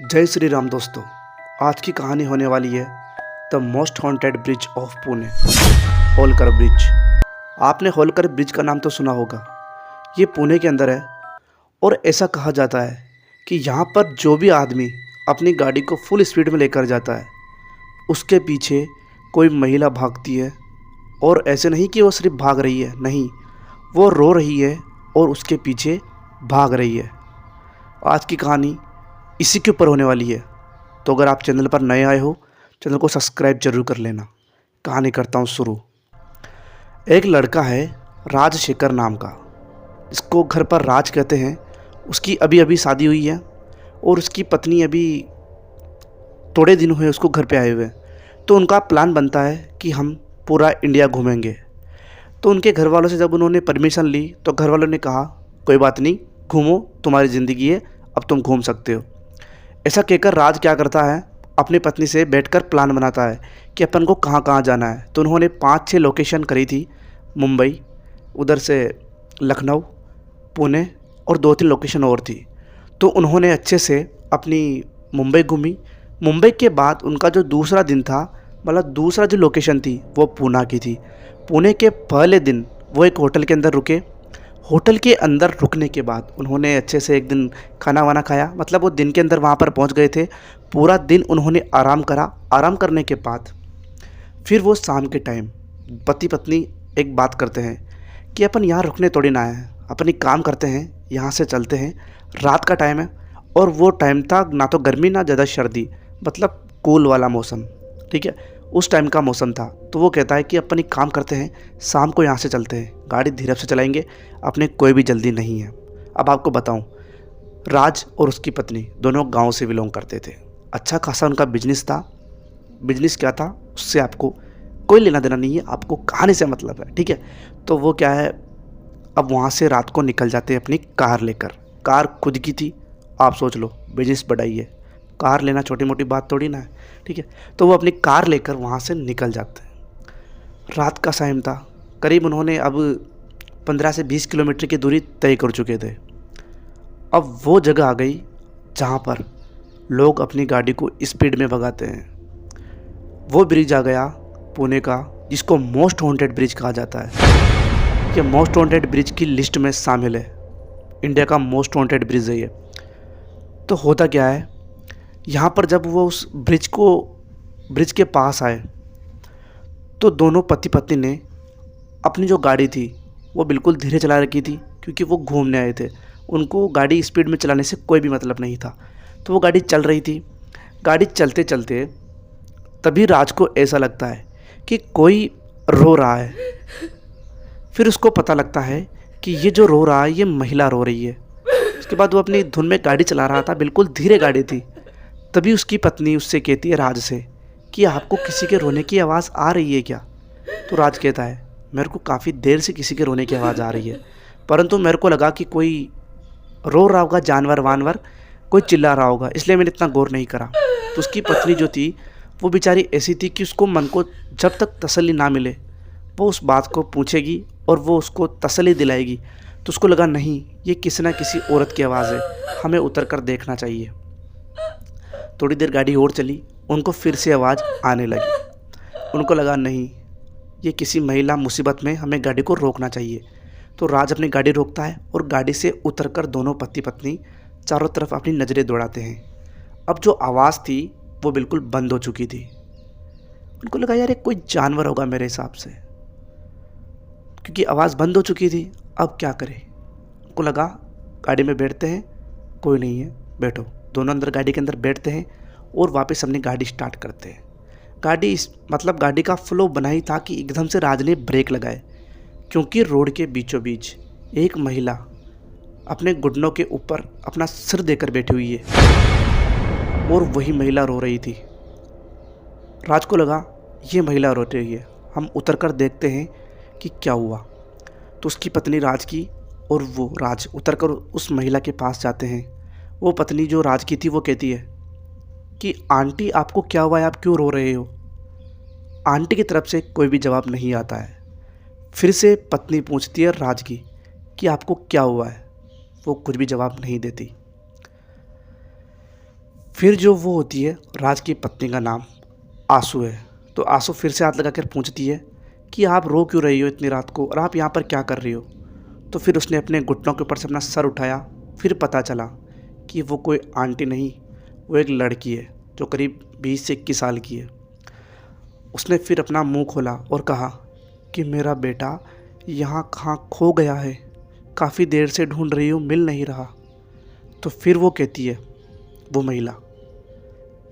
जय श्री राम दोस्तों। आज की कहानी होने वाली है the most haunted bridge of Pune, Holkar bridge. आपने होलकर ब्रिज का नाम तो सुना होगा। ये पुणे के अंदर है और ऐसा कहा जाता है कि यहाँ पर जो भी आदमी अपनी गाड़ी को फुल स्पीड में लेकर जाता है उसके पीछे कोई महिला भागती है। और ऐसे नहीं कि वो सिर्फ भाग रही है, नहीं, वो रो रही है और उसके पीछे भाग रही है। आज की कहानी इसी के ऊपर होने वाली है। तो अगर आप चैनल पर नए आए हो, चैनल को सब्सक्राइब जरूर कर लेना। कहानी करता हूँ शुरू। एक लड़का है राजशेखर नाम का, इसको घर पर राज कहते हैं। उसकी अभी अभी शादी हुई है और उसकी पत्नी अभी थोड़े दिन हुए उसको घर पे आए हुए। तो उनका प्लान बनता है कि हम पूरा इंडिया घूमेंगे। तो उनके घर वालों से जब उन्होंने परमिशन ली तो घर वालों ने कहा कोई बात नहीं, घूमो, तुम्हारी ज़िंदगी है, अब तुम घूम सकते हो। ऐसा कहकर राज क्या करता है, अपनी पत्नी से बैठकर प्लान बनाता है कि अपन को कहाँ कहाँ जाना है। तो उन्होंने 5-6 लोकेशन करी थी, मुंबई, उधर से लखनऊ, पुणे और 2-3 लोकेशन और थी। तो उन्होंने अच्छे से अपनी मुंबई घूमी। मुंबई के बाद उनका जो दूसरा दिन था, मतलब दूसरा जो लोकेशन थी वो पूना की थी। पुणे के पहले दिन वो एक होटल के अंदर रुके। होटल के अंदर रुकने के बाद उन्होंने अच्छे से एक दिन खाना वाना खाया, मतलब वो दिन के अंदर वहाँ पर पहुँच गए थे। पूरा दिन उन्होंने आराम करा। आराम करने के बाद फिर वो शाम के टाइम पति पत्नी एक बात करते हैं कि अपन यहाँ रुकने थोड़ी ना आए, अपन एक काम करते हैं, यहाँ से चलते हैं। रात का टाइम है और वो टाइम था ना तो गर्मी ना ज़्यादा सर्दी, मतलब कूल वाला मौसम, ठीक है, उस टाइम का मौसम था। तो वो कहता है कि अपन एक काम करते हैं, शाम को यहाँ से चलते हैं, गाड़ी धीरे से चलाएंगे, अपने कोई भी जल्दी नहीं है। अब आपको बताऊं, राज और उसकी पत्नी दोनों गांव से बिलोंग करते थे। अच्छा खासा उनका बिजनेस था। बिजनेस क्या था उससे आपको कोई लेना देना नहीं है, आपको कहानी से मतलब है, ठीक है। तो वो क्या है, अब वहाँ से रात को निकल जाते हैं अपनी कार लेकर। कार खुद की थी, आप सोच लो, बिजनेस बढ़ाइए, कार लेना छोटी मोटी बात थोड़ी ना है, ठीक है। तो वो अपनी कार लेकर वहाँ से निकल जाते हैं। रात का टाइम था, करीब उन्होंने अब 15 से 20 किलोमीटर की दूरी तय कर चुके थे। अब वो जगह आ गई जहाँ पर लोग अपनी गाड़ी को स्पीड में भगाते हैं। वो ब्रिज आ गया पुणे का, जिसको मोस्ट वांटेड ब्रिज कहा जाता है। ये मोस्ट वांटेड ब्रिज की लिस्ट में शामिल है, इंडिया का मोस्ट वांटेड ब्रिज है ये। तो होता क्या है, यहाँ पर जब वो उस ब्रिज के पास आए तो दोनों पति पत्नी ने अपनी जो गाड़ी थी वो बिल्कुल धीरे चला रखी थी, क्योंकि वो घूमने आए थे। उनको गाड़ी स्पीड में चलाने से कोई भी मतलब नहीं था। तो वो गाड़ी चल रही थी। गाड़ी चलते चलते तभी राज को ऐसा लगता है कि कोई रो रहा है। फिर उसको पता लगता है कि ये जो रो रहा है ये महिला रो रही है। उसके बाद वो अपनी धुन में गाड़ी चला रहा था, बिल्कुल धीरे गाड़ी थी। तभी उसकी पत्नी उससे कहती है, राज से, कि आपको किसी के रोने की आवाज़ आ रही है क्या? तो राज कहता है, मेरे को काफ़ी देर से किसी के रोने की आवाज़ आ रही है, परंतु मेरे को लगा कि कोई रो रहा होगा, जानवर वानवर कोई चिल्ला रहा होगा, इसलिए मैंने इतना गौर नहीं करा। तो उसकी पत्नी जो थी वो बेचारी ऐसी थी कि उसको मन को जब तक तसल्ली ना मिले वो उस बात को पूछेगी और वो उसको तसल्ली दिलाएगी। तो उसको लगा नहीं, ये किसी ना किसी औरत की आवाज़ है, हमें उतर कर देखना चाहिए। थोड़ी देर गाड़ी और चली, उनको फिर से आवाज़ आने लगी। उनको लगा नहीं, ये किसी महिला मुसीबत में, हमें गाड़ी को रोकना चाहिए। तो राज अपनी गाड़ी रोकता है और गाड़ी से उतरकर दोनों पति पत्नी चारों तरफ अपनी नज़रें दौड़ाते हैं। अब जो आवाज़ थी वो बिल्कुल बंद हो चुकी थी। उनको लगा यार ये कोई जानवर होगा मेरे हिसाब से, क्योंकि आवाज़ बंद हो चुकी थी। अब क्या करें? उनको लगा गाड़ी में बैठते हैं, कोई नहीं है, बैठो। दोनों अंदर गाड़ी के अंदर बैठते हैं और वापस अपनी गाड़ी स्टार्ट करते हैं। मतलब गाड़ी का फ्लो बना ही था कि एकदम से राज ने ब्रेक लगाए, क्योंकि रोड के बीचों बीच एक महिला अपने घुटनों के ऊपर अपना सिर देकर बैठी हुई है और वही महिला रो रही थी। राज को लगा ये महिला रो रही है, हम उतर कर देखते हैं कि क्या हुआ। तो उसकी पत्नी राज की और वो राज उतर कर उस महिला के पास जाते हैं। वो पत्नी जो राज की थी वो कहती है कि आंटी आपको क्या हुआ है, आप क्यों रो रहे हो? आंटी की तरफ से कोई भी जवाब नहीं आता है। फिर से पत्नी पूछती है राज की कि आपको क्या हुआ है? वो कुछ भी जवाब नहीं देती। फिर जो वो होती है, राज की पत्नी का नाम आंसू है। तो आंसू फिर से हाथ लगा कर पूछती है कि आप रो क्यों रही हो इतनी रात को, और आप यहाँ पर क्या कर रही हो। तो फिर उसने अपने घुटनों के ऊपर से अपना सर उठाया। फिर पता चला कि वो कोई आंटी नहीं, वो एक लड़की है जो करीब 20 से 21 साल की है। उसने फिर अपना मुंह खोला और कहा कि मेरा बेटा यहाँ कहाँ खो गया है, काफ़ी देर से ढूंढ रही हूँ, मिल नहीं रहा। तो फिर वो कहती है, वो महिला,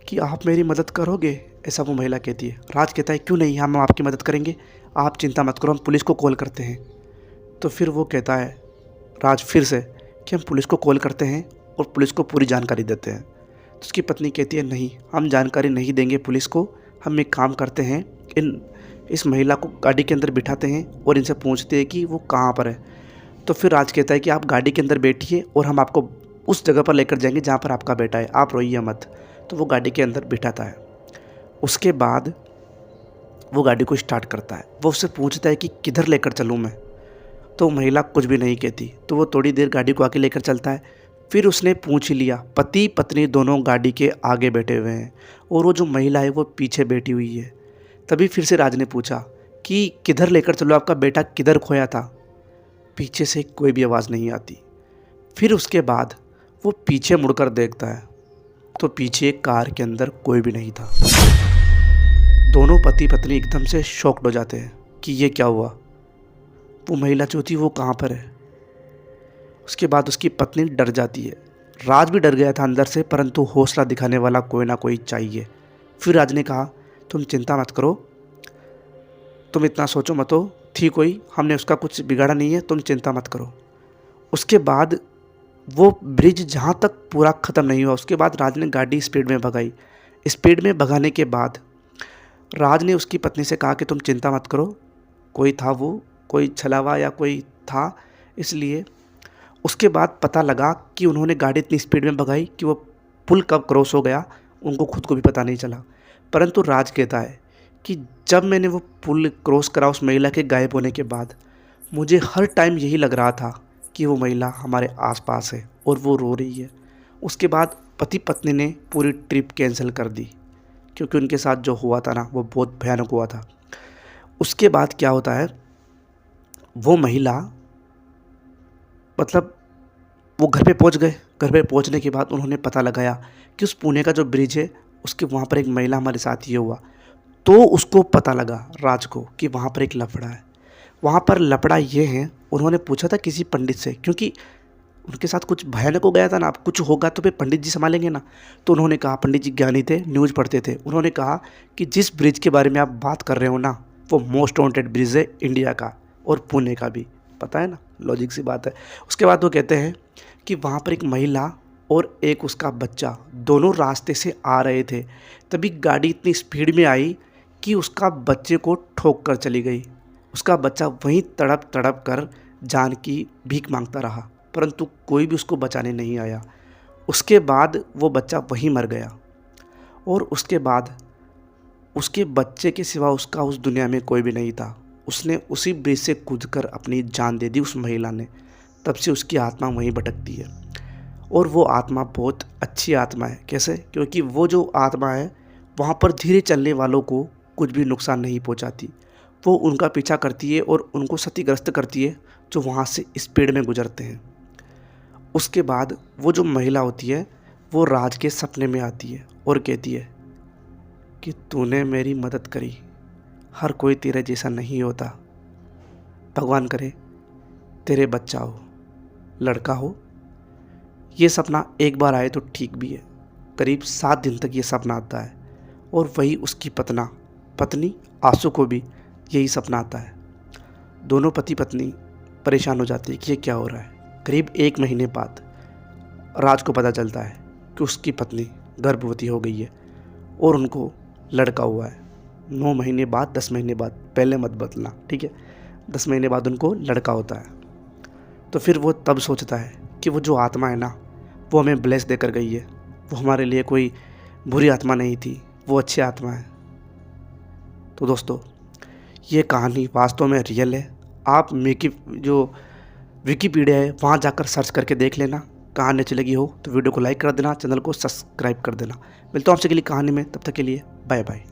कि आप मेरी मदद करोगे। ऐसा वो महिला कहती है। राज कहता है, क्यों नहीं, हम आपकी मदद करेंगे, आप चिंता मत करो, हम पुलिस को कॉल करते हैं। तो फिर वो कहता है, राज फिर से, कि हम पुलिस को कॉल करते हैं और पुलिस को पूरी जानकारी देते हैं। तो उसकी पत्नी कहती है, नहीं, हम जानकारी नहीं देंगे पुलिस को, हम एक काम करते हैं, इस महिला को गाड़ी के अंदर बिठाते हैं और इनसे पूछते हैं कि वो कहाँ पर है। तो फिर राज कहता है कि आप गाड़ी के अंदर बैठिए और हम आपको उस जगह पर लेकर जाएंगे जहाँ पर आपका बेटा है, आप रोइए मत। तो वो गाड़ी के अंदर बिठाता है। उसके बाद वो गाड़ी को स्टार्ट करता है। वो उससे पूछता है कि किधर लेकर चलूँ मैं। तो महिला कुछ भी नहीं कहती। तो वो थोड़ी देर गाड़ी को आगे लेकर चलता है। फिर उसने पूछ ही लिया, पति पत्नी दोनों गाड़ी के आगे बैठे हुए हैं और वो जो महिला है वो पीछे बैठी हुई है। तभी फिर से राज ने पूछा कि किधर लेकर चलो, आपका बेटा किधर खोया था। पीछे से कोई भी आवाज़ नहीं आती। फिर उसके बाद वो पीछे मुड़कर देखता है तो पीछे कार के अंदर कोई भी नहीं था। दोनों पति पत्नी एकदम से शॉक्ड हो जाते हैं कि ये क्या हुआ, वो महिला जो थी वो कहाँ पर है। उसके बाद उसकी पत्नी डर जाती है। राज भी डर गया था अंदर से, परंतु हौसला दिखाने वाला कोई ना कोई चाहिए। फिर राज ने कहा, तुम चिंता मत करो, तुम इतना सोचो मत हो, थी कोई, हमने उसका कुछ बिगाड़ा नहीं है, तुम चिंता मत करो। उसके बाद वो ब्रिज जहाँ तक पूरा ख़त्म नहीं हुआ, उसके बाद राज ने गाड़ी स्पीड में भगाई। स्पीड में भगाने के बाद राज ने उसकी पत्नी से कहा कि तुम चिंता मत करो, कोई था, वो कोई छलावा या कोई था, इसलिए। उसके बाद पता लगा कि उन्होंने गाड़ी इतनी स्पीड में भगाई कि वो पुल कब क्रॉस हो गया उनको खुद को भी पता नहीं चला। परंतु राज कहता है कि जब मैंने वो पुल क्रॉस करा उस महिला के गायब होने के बाद, मुझे हर टाइम यही लग रहा था कि वो महिला हमारे आसपास है और वो रो रही है। उसके बाद पति पत्नी ने पूरी ट्रिप कैंसिल कर दी क्योंकि उनके साथ जो हुआ था ना वो बहुत भयानक हुआ था। उसके बाद क्या होता है, वो महिला, मतलब वो घर पे पहुंच गए। घर पे पहुंचने के बाद उन्होंने पता लगाया कि उस पुणे का जो ब्रिज है उसके वहाँ पर एक महिला हमारे साथ ये हुआ। तो उसको पता लगा राज को कि वहाँ पर एक लफड़ा है। वहाँ पर लफड़ा ये है, उन्होंने पूछा था किसी पंडित से, क्योंकि उनके साथ कुछ भयानक हो गया था ना, कुछ होगा तो फिर पंडित जी संभालेंगे ना। तो उन्होंने कहा, पंडित जी ज्ञानी थे, न्यूज़ पढ़ते थे, उन्होंने कहा कि जिस ब्रिज के बारे में आप बात कर रहे हो ना, वो मोस्ट वांटेड ब्रिज है इंडिया का और पुणे का भी, पता है ना, लॉजिक सी बात है। उसके बाद वो कहते हैं कि वहाँ पर एक महिला और एक उसका बच्चा दोनों रास्ते से आ रहे थे। तभी गाड़ी इतनी स्पीड में आई कि उसका बच्चे को ठोक कर चली गई। उसका बच्चा वहीं तड़प तड़प कर जान की भीख मांगता रहा, परंतु कोई भी उसको बचाने नहीं आया। उसके बाद वो बच्चा वहीं मर गया और उसके बाद उसके बच्चे के सिवा उसका उस दुनिया में कोई भी नहीं था। उसने उसी ब्रिज से कूदकर अपनी जान दे दी उस महिला ने। तब से उसकी आत्मा वहीं भटकती है और वो आत्मा बहुत अच्छी आत्मा है। कैसे? क्योंकि वो जो आत्मा है वहाँ पर धीरे चलने वालों को कुछ भी नुकसान नहीं पहुँचाती। वो उनका पीछा करती है और उनको क्षतिग्रस्त करती है जो वहाँ से स्पीड में गुजरते हैं। उसके बाद वो जो महिला होती है वो राज के सपने में आती है और कहती है कि तूने मेरी मदद करी, हर कोई तेरे जैसा नहीं होता, भगवान करे तेरे बच्चा हो, लड़का हो। ये सपना एक बार आए तो ठीक भी है, करीब 7 दिन तक ये सपना आता है और वही उसकी पत्नी आंसू को भी यही सपना आता है। दोनों पति पत्नी परेशान हो जाते हैं कि ये क्या हो रहा है। करीब 1 महीने बाद राज को पता चलता है कि उसकी पत्नी गर्भवती हो गई है और उनको लड़का हुआ है। 9 महीने बाद, 10 महीने बाद, पहले मत बदलना, ठीक है, 10 महीने बाद उनको लड़का होता है। तो फिर वो तब सोचता है कि वो जो आत्मा है ना, वो हमें ब्लेस देकर गई है, वो हमारे लिए कोई बुरी आत्मा नहीं थी, वो अच्छी आत्मा है। तो दोस्तों, ये कहानी वास्तव में रियल है। आप जो विकिपीडिया है वहाँ जाकर सर्च करके देख लेना। कहानी अच्छी लगी हो तो वीडियो को लाइक कर देना, चैनल को सब्सक्राइब कर देना। मिलता हूँ आपसे अगली कहानी में, तब तक के लिए बाय बाय।